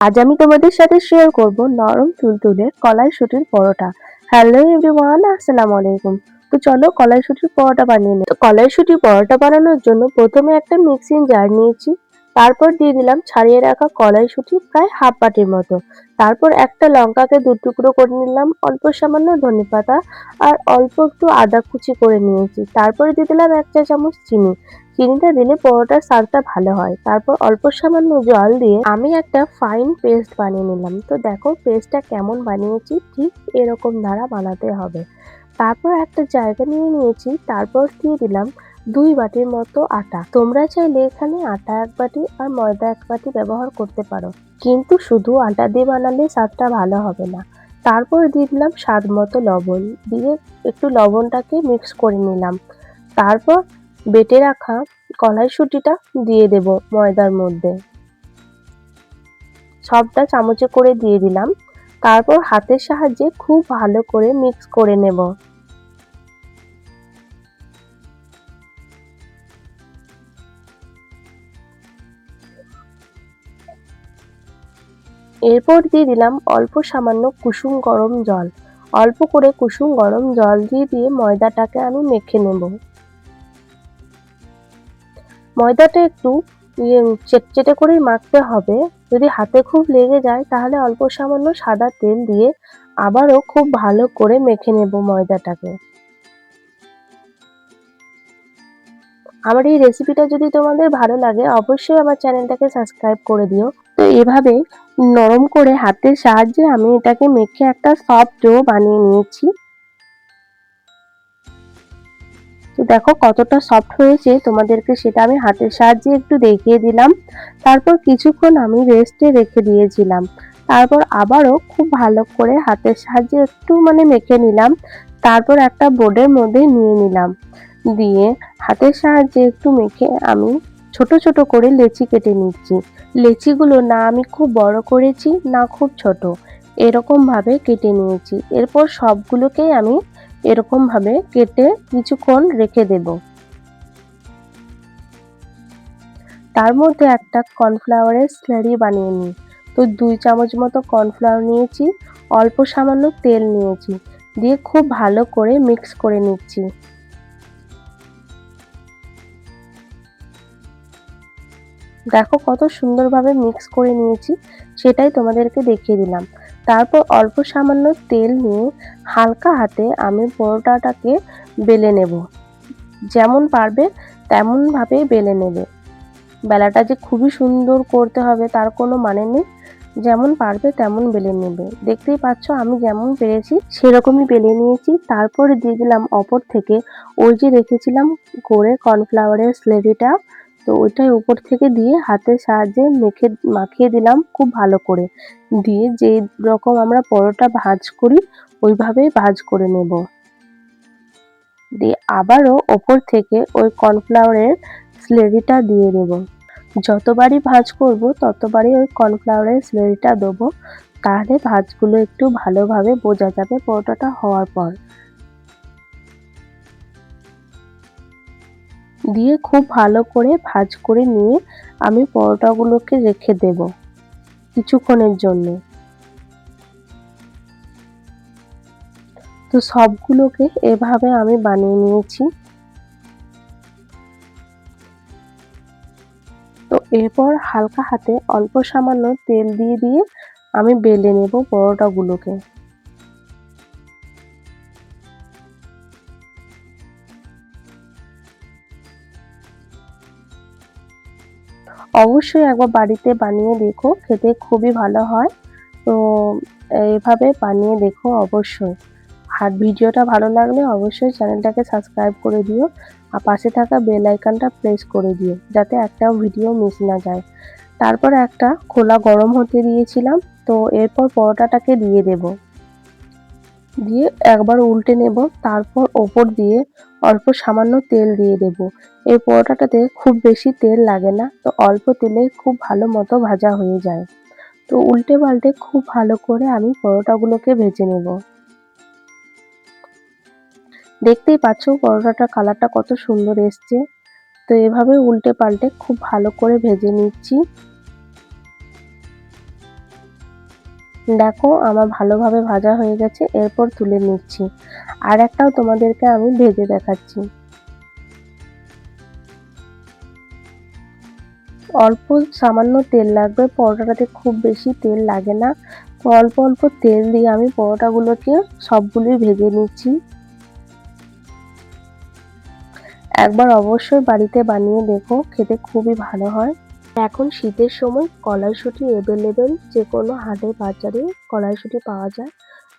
আজ আমি তোমাদের সাথে শেয়ার করব নরম তুলতুলে কলাইশুঁটির পরোটা। হ্যালো এভরিওয়ান, আসসালামু আলাইকুম। তো চলো কলাইশুঁটির পরোটা বানিয়ে নিই। তো কলাইশুঁটির পরোটা বানানোর জন্য প্রথমে একটা মিক্সিং জার নিয়েছি। তারপর দিয়ে দিলাম ছাড়িয়ে রাখা কলাইশুঁটি প্রায় হাফ বাটির মতো। তারপর একটা লঙ্কাকে দু টুকরো করে নিলাম, অল্প সামান্য ধনেপাতা আর অল্প একটু আদা কুচি করে নিয়েছি। তারপরে দিয়ে দিলাম 1 চা চামচ চিনি। চিনিটা দিলে পরোটার স্বাদটা ভালো হয়। তারপর অল্প সামান্য জল দিয়ে আমি একটা ফাইন পেস্ট বানিয়ে নিলাম। তো দেখো পেস্টটা কেমন বানিয়েছি, ঠিক এরকম ধারা বানাতে হবে। তারপর একটা জায়গা নিয়ে নিয়েছি, তারপর দিয়ে দিলাম 2 বাটির মতো আটা। তোমরা চাইলে এখানে আটা 1 বাটি আর ময়দা 1 বাটি ব্যবহার করতে পারো, কিন্তু শুধু আটা দিয়ে বানালে স্বাদটা ভালো হবে না। তারপর দিয়ে দিলাম স্বাদ মতো লবণ, দিয়ে একটু লবণটাকে মিক্স করে নিলাম। তারপর বেটে রাখা কলাইশুঁটিটা দিয়ে দেব ময়দার মধ্যে। সবটা চামচে করে দিয়ে দিলাম। তারপর হাতের সাহায্যে খুব ভালো করে মিক্স করে নেব। এরপর দিয়ে দিলাম অল্প সামান্য কুসুম গরম জল। অল্প করে কুসুম গরম জল দিয়ে ময়দাটাকে আমি মেখে নেব। ময়দাটা একটু চেটচেটে করেই মাখতে হবে। যদি হাতে খুব লেগে যায় তাহলে অল্প সামান্য সাদা তেল দিয়ে আবারও খুব ভালো করে মেখে নেব ময়দাটাকে। আমার এই রেসিপিটা যদি তোমাদের ভালো লাগে অবশ্যই আমার চ্যানেলটাকে সাবস্ক্রাইব করে দিও। তো এভাবে নরম করে হাতের সাহায্যে আমি এটাকে মেখে একটা সফট ডো বানিয়ে নিয়েছি। তো দেখো কতটা সফট হয়েছে, তোমাদেরকে সেটা আমি হাতের সাহায্যে একটু দেখিয়ে দিলাম। তারপর কিছুক্ষণ আমি রেস্টে রেখে দিয়েছিলাম। তারপর আবারও খুব ভালো করে হাতের সাহায্যে একটু মেখে নিলাম। তারপর একটা বোর্ডের মধ্যে নিয়ে নিলাম। দিয়ে হাতের সাহায্যে একটু মেখে আমি ছোট ছোট করে লেচি কেটে নিচ্ছি। লেচিগুলো না আমি খুব বড় করেছি না খুব ছোট, এরকম ভাবে কেটে নিয়েছি। এরপর সবগুলোকেই আমি এরকম ভাবে কেটে কিছুক্ষণ রেখে দেব। তার মধ্যে একটা কর্নফ্লাওয়ারের স্লারি বানিয়ে নিই। তো 2 চামচ মতো কর্নফ্লাওয়ার নিয়েছি, অল্প সামান্য তেল নিয়েছি, দিয়ে খুব ভালো করে মিক্স করে নিচ্ছি। দেখো কত সুন্দরভাবে মিক্স করে নিয়েছি, সেটাই তোমাদেরকে দেখিয়ে দিলাম। তারপর অল্প সামান্য তেল নিয়ে হালকা হাতে আমি পরোটাটাকে বেলে নেব। যেমন পারবে তেমন ভাবে বেলে নেবে। বেলাটা যে খুবই সুন্দর করতে হবে তার কোনো মানে নেই, যেমন পারবে তেমন বেলে নেবে। দেখতেই পাচ্ছ আমি যেমন পেরেছি সেরকমই বেলে নিয়েছি। তারপরে দিয়ে দিলাম অপর থেকে ওই যে রেখেছিলাম করে কর্নফ্লাওয়ারের স্লেরিটা, তো ওইটাই উপর থেকে দিয়ে হাতের সাহায্যে মাখিয়ে দিলাম খুব ভালো করে। দিয়ে যেই রকম আমরা পরোটা ভাঁজ করি ওইভাবেই ভাঁজ করে নেব। দিয়ে আবারও ওপর থেকে ওই কর্নফ্লাওয়ারের স্লেরিটা দিয়ে দেব। যতবারই ভাঁজ করব ততবারই ওই কর্নফ্লাওয়ারের স্লেরিটা দেবো, তাহলে ভাঁজগুলো একটু ভালোভাবে বোঝা যাবে পরোটাটা হওয়ার পর। দিয়ে খুব ভালো করে ভাঁজ করে নিয়ে আমি পরোটাগুলোকে রেখে দেব কিছুক্ষণের জন্য। তো সবগুলোকে এভাবে আমি বানিয়ে নিয়েছি। তো এরপর হালকা হাতে অল্প সামান্য তেল দিয়ে আমি বেলে নেব পরোটাগুলোকে। অবশ্যই একবার বাড়িতে বানিয়ে দেখো, খেতে খুবই ভালো হয়। তো এইভাবে বানিয়ে দেখো অবশ্যই। আর ভিডিওটা ভালো লাগলে অবশ্যই চ্যানেলটাকে সাবস্ক্রাইব করে দিও আর পাশে থাকা বেল আইকনটা প্রেস করে দিও যাতে একটাও ভিডিও মিস না যায়। তারপর একটা খোলা গরম হতে দিয়েছিলাম। তো এরপর পরোটাটাকে দিয়ে দেব। দিয়ে একবার উল্টে নেব, তারপর ওপর দিয়ে অল্প সামান্য তেল দিয়ে দেব। এই পরোটাটাতে খুব বেশি তেল লাগে না, তো অল্প তেলে খুব ভালো মতো ভাজা হয়ে যায়। তো উল্টে পাল্টে খুব ভালো করে আমি পরোটাগুলোকে ভেজে নেব। দেখতেই পাচ্ছ পরোটাটার কালারটা কত সুন্দর এসছে। তো এভাবে উল্টে পাল্টে খুব ভালো করে ভেজে নিচ্ছি। দেখো আমার ভালোভাবে ভাজা হয়ে গেছে, এরপর তুলে নিচ্ছি। আর একটাও তোমাদেরকে আমি ভেজে দেখাচ্ছি। অল্প সামান্য তেল লাগবে, পরোটাটাতে খুব বেশি তেল লাগে না। তো অল্প অল্প তেল দিয়ে আমি পরোটাগুলোকে সবগুলোই ভেজে নিচ্ছি। একবার অবশ্যই বাড়িতে বানিয়ে দেখো, খেতে খুবই ভালো হয়। এখন শীতের সময় কড়াইশুঁটি অ্যাভেলেবেল, যে কোনো হাটে বাজারে কড়াইশুঁটি পাওয়া যায়।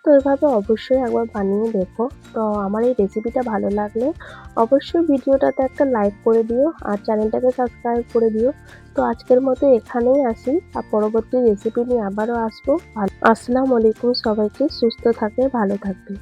তো এভাবে অবশ্যই একবার বানিয়ে দেখো। তো আমার এই রেসিপিটা ভালো লাগলে অবশ্যই ভিডিওটাতে একটা লাইক করে দিও আর চ্যানেলটাকে সাবস্ক্রাইব করে দিও। তো আজকের মতো এখানেই আসি, আর পরবর্তী রেসিপি নিয়ে আবারও আসবো। আসসালামু আলাইকুম, সবাইকে সুস্থ থাকবে, ভালো থাকবে।